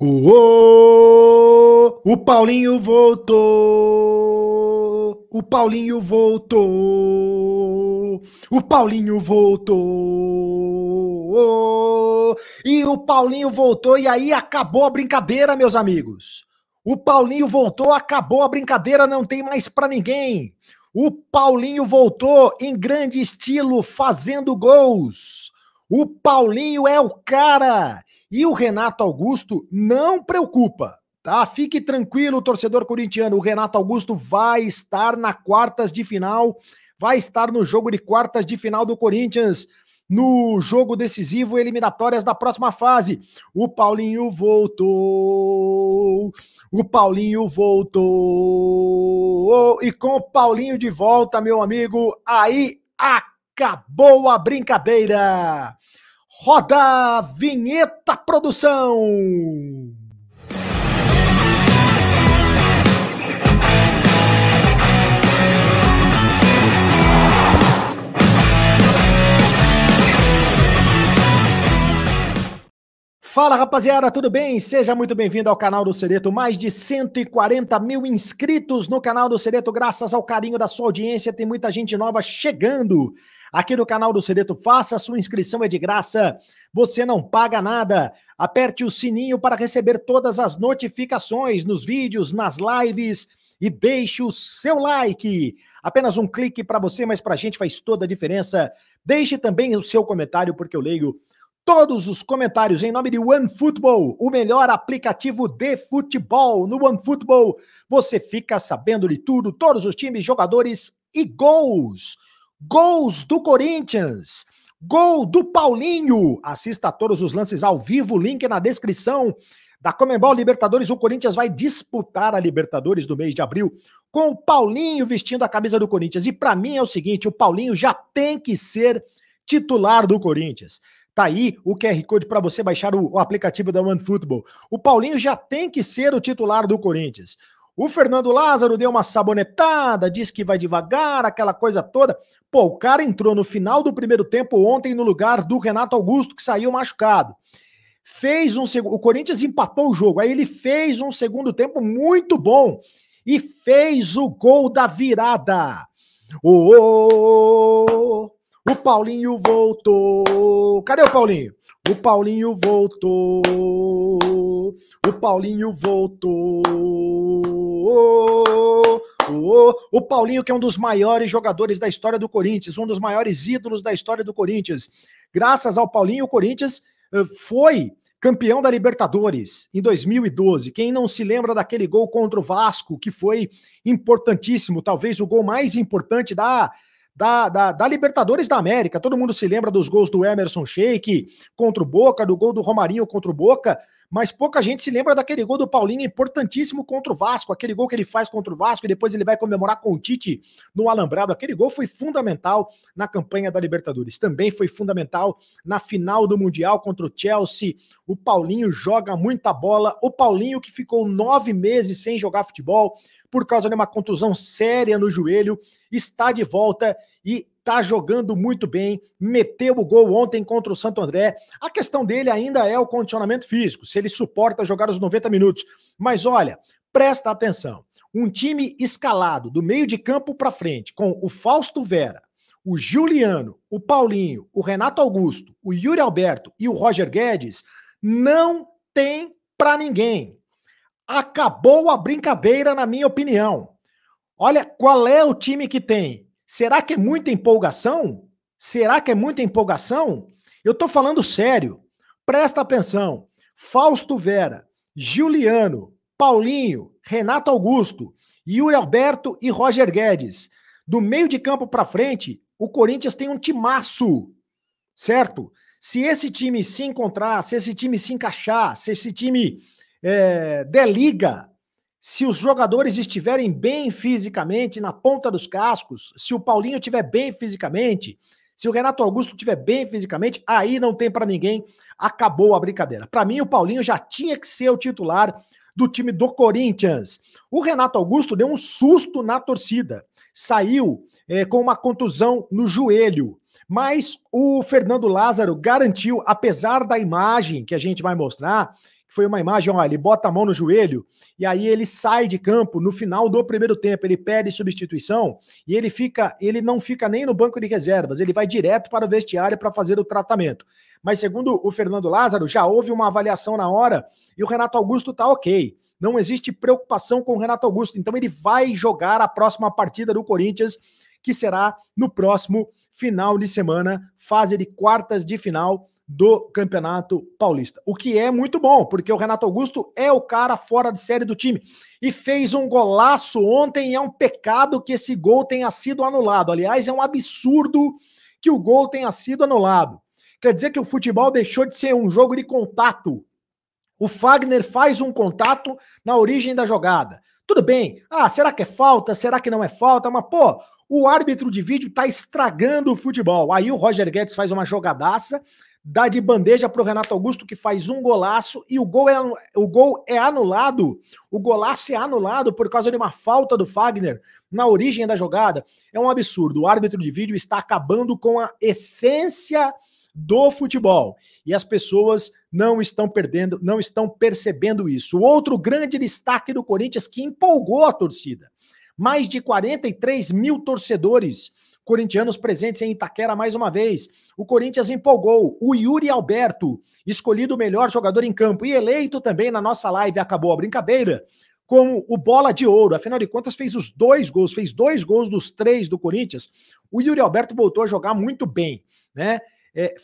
O Paulinho voltou. O Paulinho voltou. O Paulinho voltou. E o Paulinho voltou e aí acabou a brincadeira, meus amigos. O Paulinho voltou, acabou a brincadeira, não tem mais pra ninguém. O Paulinho voltou em grande estilo, fazendo gols. O Paulinho é o cara. E o Renato Augusto não preocupa, tá? Fique tranquilo, torcedor corintiano. O Renato Augusto vai estar na quartas de final, vai estar no jogo de quartas de final do Corinthians, no jogo decisivo, eliminatórias da próxima fase. O Paulinho voltou. O Paulinho voltou. E com o Paulinho de volta, meu amigo, aí acabou a brincadeira. Roda a vinheta, produção! Fala, rapaziada, tudo bem? Seja muito bem-vindo ao canal do Cereto. Mais de 140 mil inscritos no canal do Cereto, graças ao carinho da sua audiência. Tem muita gente nova chegando aqui no canal do Cereto. Faça a sua inscrição, é de graça. Você não paga nada. Aperte o sininho para receber todas as notificações nos vídeos, nas lives e deixe o seu like. Apenas um clique para você, mas para a gente faz toda a diferença. Deixe também o seu comentário, porque eu leio todos os comentários em nome de OneFootball, o melhor aplicativo de futebol. No OneFootball você fica sabendo de tudo, todos os times, jogadores e gols. Gols do Corinthians, gol do Paulinho. Assista a todos os lances ao vivo, link na descrição. Da Conmebol Libertadores, o Corinthians vai disputar a Libertadores do mês de abril com o Paulinho vestindo a camisa do Corinthians. E para mim é o seguinte, o Paulinho já tem que ser titular do Corinthians. Tá aí o QR Code para você baixar o aplicativo da OneFootball. O Paulinho já tem que ser o titular do Corinthians. O Fernando Lázaro deu uma sabonetada, disse que vai devagar, aquela coisa toda. Pô, o cara entrou no final do primeiro tempo ontem no lugar do Renato Augusto, que saiu machucado. O Corinthians empatou o jogo, aí ele fez um segundo tempo muito bom e fez o gol da virada. O Paulinho voltou. Cadê o Paulinho? O Paulinho voltou. O Paulinho voltou. O Paulinho, que é um dos maiores jogadores da história do Corinthians, um dos maiores ídolos da história do Corinthians. Graças ao Paulinho, o Corinthians foi campeão da Libertadores em 2012. Quem não se lembra daquele gol contra o Vasco, que foi importantíssimo, talvez o gol mais importante da Libertadores da América. Todo mundo se lembra dos gols do Emerson Sheik contra o Boca, do gol do Romarinho contra o Boca, mas pouca gente se lembra daquele gol do Paulinho importantíssimo contra o Vasco, aquele gol que ele faz contra o Vasco e depois ele vai comemorar com o Tite no Alambrado. Aquele gol foi fundamental na campanha da Libertadores, também foi fundamental na final do Mundial contra o Chelsea. O Paulinho joga muita bola, o Paulinho que ficou 9 meses sem jogar futebol por causa de uma contusão séria no joelho, está de volta e está jogando muito bem, meteu o gol ontem contra o Santo André. A questão dele ainda é o condicionamento físico, se ele suporta jogar os 90 minutos. Mas olha, presta atenção, um time escalado do meio de campo para frente, com o Fausto Vera, o Juliano, o Paulinho, o Renato Augusto, o Yuri Alberto e o Roger Guedes, não tem para ninguém. Acabou a brincadeira, na minha opinião. Olha, qual é o time que tem? Será que é muita empolgação? Será que é muita empolgação? Eu tô falando sério. Presta atenção. Fausto Vera, Juliano, Paulinho, Renato Augusto, Yuri Alberto e Roger Guedes. Do meio de campo para frente, o Corinthians tem um timaço, certo? Se esse time se encontrar, se esse time se encaixar, se esse time der liga, se os jogadores estiverem bem fisicamente, na ponta dos cascos, se o Paulinho estiver bem fisicamente, se o Renato Augusto estiver bem fisicamente, aí não tem para ninguém, acabou a brincadeira. Para mim, o Paulinho já tinha que ser o titular do time do Corinthians. O Renato Augusto deu um susto na torcida, saiu com uma contusão no joelho, mas o Fernando Lázaro garantiu, apesar da imagem que a gente vai mostrar, foi uma imagem, ó, ele bota a mão no joelho e aí ele sai de campo no final do primeiro tempo, ele pede substituição e ele não fica nem no banco de reservas, ele vai direto para o vestiário para fazer o tratamento. Mas segundo o Fernando Lázaro, já houve uma avaliação na hora e o Renato Augusto tá ok. Não existe preocupação com o Renato Augusto, então ele vai jogar a próxima partida do Corinthians, que será no próximo final de semana, fase de quartas de final do Campeonato Paulista. O que é muito bom, porque o Renato Augusto é o cara fora de série do time e fez um golaço ontem, e é um pecado que esse gol tenha sido anulado. Aliás, é um absurdo que o gol tenha sido anulado. Quer dizer que o futebol deixou de ser um jogo de contato. O Fagner faz um contato na origem da jogada. Tudo bem. Será que é falta? Será que não é falta? Mas, pô, o árbitro de vídeo tá estragando o futebol. Aí o Roger Guedes faz uma jogadaça, dá de bandeja pro Renato Augusto, que faz um golaço, e o gol é anulado. O golaço é anulado por causa de uma falta do Fagner na origem da jogada. É um absurdo. O árbitro de vídeo está acabando com a essência do futebol. E as pessoas não estão percebendo isso. O outro grande destaque do Corinthians que empolgou a torcida. Mais de 43 mil torcedores corintianos presentes em Itaquera mais uma vez. O Corinthians empolgou. O Yuri Alberto, escolhido o melhor jogador em campo e eleito também na nossa live, acabou a brincadeira, como o bola de ouro. Afinal de contas, fez dois gols dos 3 do Corinthians. O Yuri Alberto voltou a jogar muito bem, né?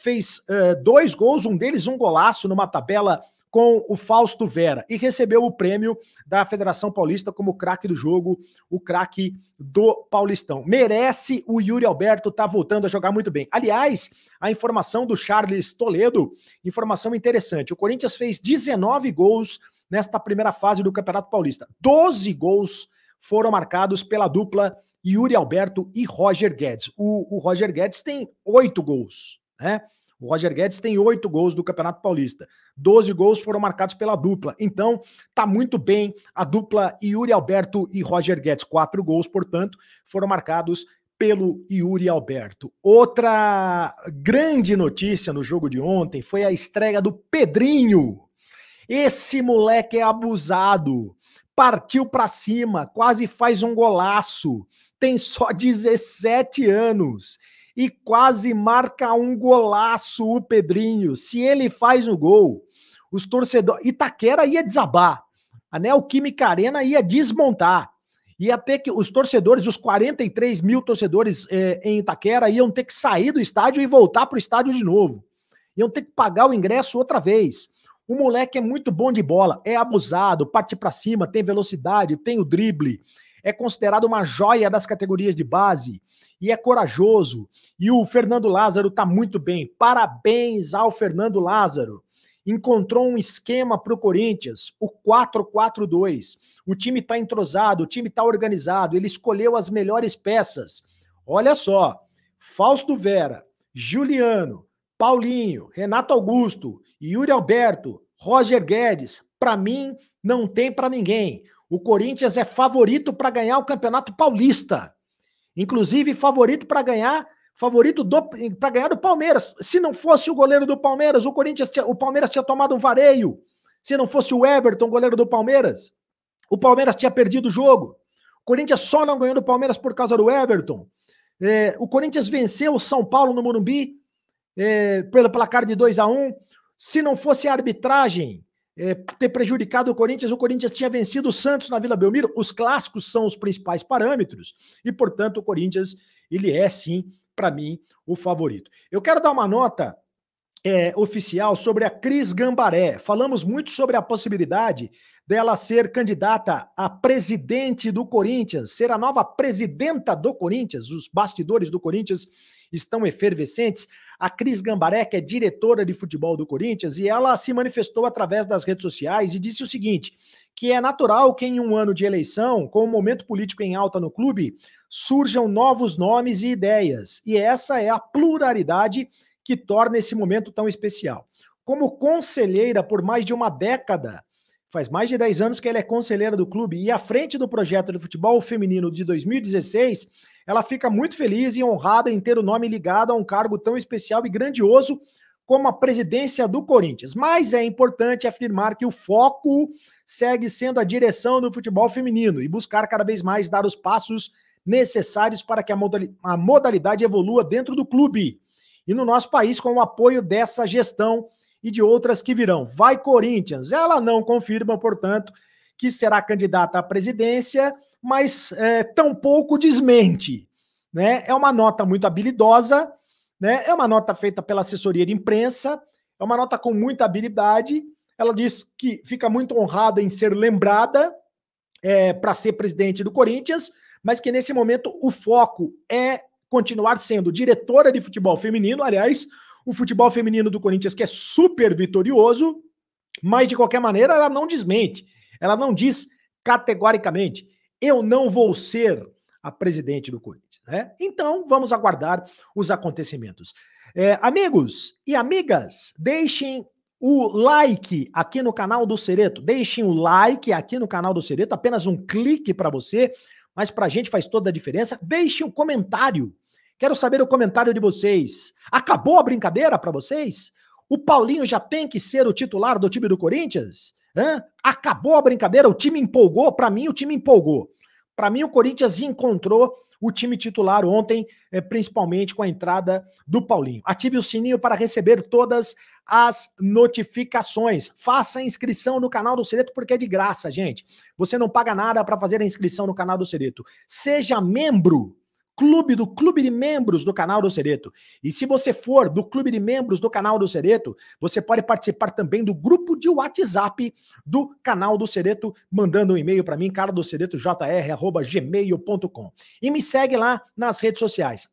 Fez 2 gols, um deles um golaço numa tabela com o Fausto Vera e recebeu o prêmio da Federação Paulista como craque do jogo, o craque do Paulistão. Merece o Yuri Alberto, tá voltando a jogar muito bem. Aliás, a informação do Charles Toledo, informação interessante, o Corinthians fez 19 gols nesta primeira fase do Campeonato Paulista. 12 gols foram marcados pela dupla Yuri Alberto e Roger Guedes. O Roger Guedes tem 8 gols, né? O Roger Guedes tem 8 gols do Campeonato Paulista. 12 gols foram marcados pela dupla. Então, tá muito bem a dupla Yuri Alberto e Roger Guedes. 4 gols, portanto, foram marcados pelo Yuri Alberto. Outra grande notícia no jogo de ontem foi a estreia do Pedrinho. Esse moleque é abusado. Partiu pra cima, quase faz um golaço. Tem só 17 anos. E quase marca um golaço o Pedrinho. Se ele faz o gol, os torcedores... Itaquera ia desabar. A Neoquímica Arena ia desmontar. Ia ter que... Os torcedores, os 43 mil torcedores em Itaquera iam ter que sair do estádio e voltar para o estádio de novo. Iam ter que pagar o ingresso outra vez. O moleque é muito bom de bola, é abusado, parte para cima, tem velocidade, tem o drible. É considerado uma joia das categorias de base e é corajoso. E o Fernando Lázaro tá muito bem. Parabéns ao Fernando Lázaro. Encontrou um esquema para o Corinthians, o 4-4-2. O time tá entrosado, o time tá organizado, ele escolheu as melhores peças. Olha só, Fausto Vera, Juliano, Paulinho, Renato Augusto, Yuri Alberto, Roger Guedes. Para mim, não tem para ninguém. O Corinthians é favorito para ganhar o Campeonato Paulista. Inclusive, favorito para ganhar do Palmeiras. Se não fosse o goleiro do Palmeiras, o Palmeiras tinha tomado um vareio. Se não fosse o Everton, goleiro do Palmeiras, o Palmeiras tinha perdido o jogo. O Corinthians só não ganhou do Palmeiras por causa do Everton. O Corinthians venceu o São Paulo no Morumbi pelo placar de 2-1. Se não fosse a arbitragem ter prejudicado o Corinthians tinha vencido o Santos na Vila Belmiro. Os clássicos são os principais parâmetros e, portanto, o Corinthians, ele é, sim, para mim, o favorito. Eu quero dar uma nota oficial sobre a Cris Gambaré. Falamos muito sobre a possibilidade dela ser candidata a presidente do Corinthians, ser a nova presidenta do Corinthians. Os bastidores do Corinthians estão efervescentes. A Cris Gambaré, que é diretora de futebol do Corinthians, e ela se manifestou através das redes sociais e disse o seguinte, que é natural que em um ano de eleição, com o momento político em alta no clube, surjam novos nomes e ideias. E essa é a pluralidade que torna esse momento tão especial. Como conselheira por mais de uma década, faz mais de 10 anos que ela é conselheira do clube e à frente do projeto de futebol feminino de 2016, ela fica muito feliz e honrada em ter o nome ligado a um cargo tão especial e grandioso como a presidência do Corinthians. Mas é importante afirmar que o foco segue sendo a direção do futebol feminino e buscar cada vez mais dar os passos necessários para que a modalidade evolua dentro do clube e no nosso país com o apoio dessa gestão e de outras que virão. Vai Corinthians! Ela não confirma, portanto, que será candidata à presidência, mas tampouco desmente, né? É uma nota muito habilidosa, né? É uma nota feita pela assessoria de imprensa, é uma nota com muita habilidade. Ela diz que fica muito honrada em ser lembrada para ser presidente do Corinthians, mas que nesse momento o foco é continuar sendo diretora de futebol feminino. Aliás, o futebol feminino do Corinthians que é super vitorioso, mas de qualquer maneira ela não desmente, ela não diz categoricamente, eu não vou ser a presidente do Corinthians, né? Então vamos aguardar os acontecimentos. Amigos e amigas, deixem o like aqui no canal do Cereto, deixem o like aqui no canal do Cereto, apenas um clique para você, mas pra gente faz toda a diferença. Deixem um comentário. Quero saber o comentário de vocês. Acabou a brincadeira para vocês? O Paulinho já tem que ser o titular do time do Corinthians? Acabou a brincadeira? O time empolgou? Para mim, o time empolgou. Para mim, o Corinthians encontrou o time titular ontem, principalmente com a entrada do Paulinho. Ative o sininho para receber todas as notificações. Faça a inscrição no canal do Cereto porque é de graça, gente. Você não paga nada para fazer a inscrição no canal do Cereto. Seja membro do clube de membros do canal do Cereto. E se você for do clube de membros do canal do Cereto, você pode participar também do grupo de WhatsApp do canal do Cereto, mandando um e-mail para mim, carlosceretojr@gmail.com. E me segue lá nas redes sociais,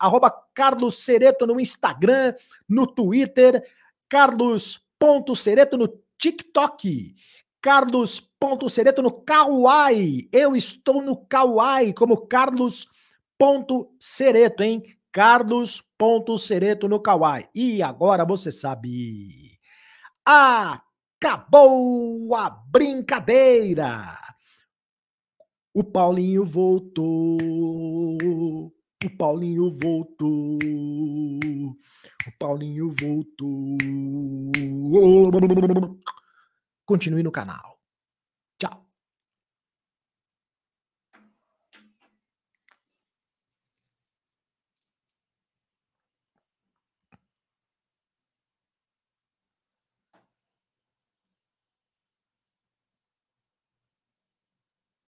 @carloscereto no Instagram, no Twitter, carlos.cereto no TikTok, carlos.cereto no Kawaii. Eu estou no Kawaii como Carlos.cereto, hein? Carlos.cereto no Kawaii. E agora você sabe. Acabou a brincadeira. O Paulinho voltou. O Paulinho voltou. O Paulinho voltou. Continue no canal.